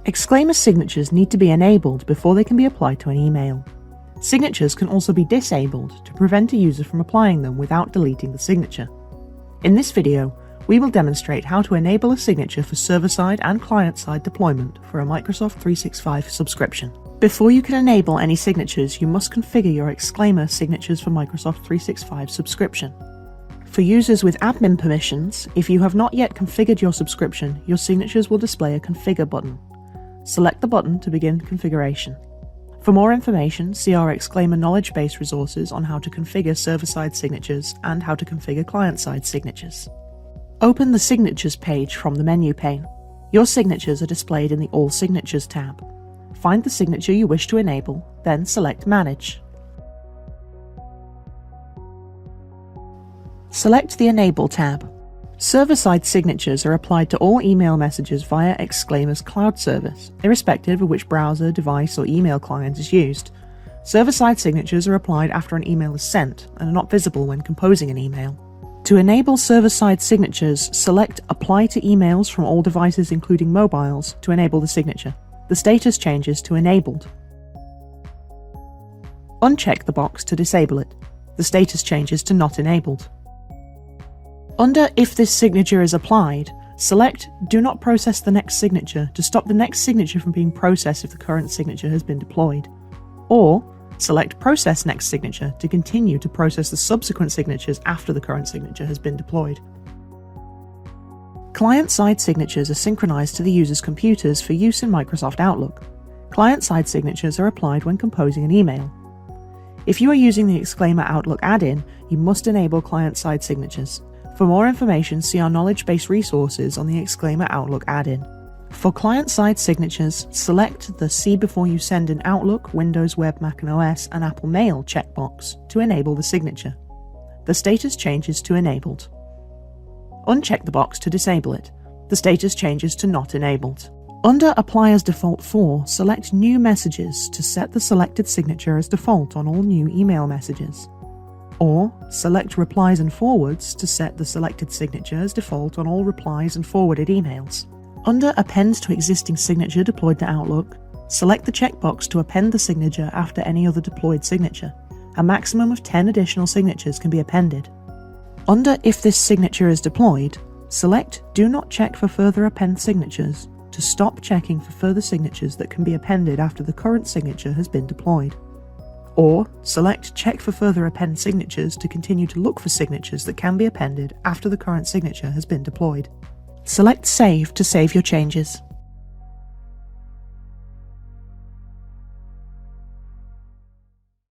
Exclaimer signatures need to be enabled before they can be applied to an email. Signatures can also be disabled to prevent a user from applying them without deleting the signature. In this video, we will demonstrate how to enable a signature for server-side and client-side deployment for a Microsoft 365 subscription. Before you can enable any signatures, you must configure your Exclaimer signatures for Microsoft 365 subscription. For users with admin permissions, if you have not yet configured your subscription, your signatures will display a Configure button. Select the button to begin configuration. For more information, see our Exclaimer knowledge base resources on how to configure server-side signatures and how to configure client-side signatures. Open the Signatures page from the menu pane. Your signatures are displayed in the All Signatures tab. Find the signature you wish to enable, then select Manage. Select the Enable tab. Server-side signatures are applied to all email messages via Exclaimer's cloud service, irrespective of which browser, device, or email client is used. Server-side signatures are applied after an email is sent and are not visible when composing an email. To enable server-side signatures, select Apply to Emails from all devices including mobiles to enable the signature. The status changes to Enabled. Uncheck the box to disable it. The status changes to Not Enabled. Under If this signature is applied, select Do not process the next signature to stop the next signature from being processed if the current signature has been deployed. Or select Process Next Signature to continue to process the subsequent signatures after the current signature has been deployed. Client-side signatures are synchronized to the user's computers for use in Microsoft Outlook. Client-side signatures are applied when composing an email. If you are using the Exclaimer Outlook add-in, you must enable client-side signatures. For more information, see our knowledge base resources on the Exclaimer Outlook add-in. For client-side signatures, select the See Before You Send in Outlook, Windows, Web, Mac OS, and Apple Mail checkbox to enable the signature. The status changes to Enabled. Uncheck the box to disable it. The status changes to Not Enabled. Under Apply as Default For, select New Messages to set the selected signature as default on all new email messages. Or select Replies and Forwards to set the selected signature as default on all replies and forwarded emails. Under Append to Existing Signature deployed to Outlook, select the checkbox to append the signature after any other deployed signature. A maximum of 10 additional signatures can be appended. Under If this signature is deployed, select Do not check for further append signatures to stop checking for further signatures that can be appended after the current signature has been deployed. Or select Check for further append signatures to continue to look for signatures that can be appended after the current signature has been deployed. Select Save to save your changes.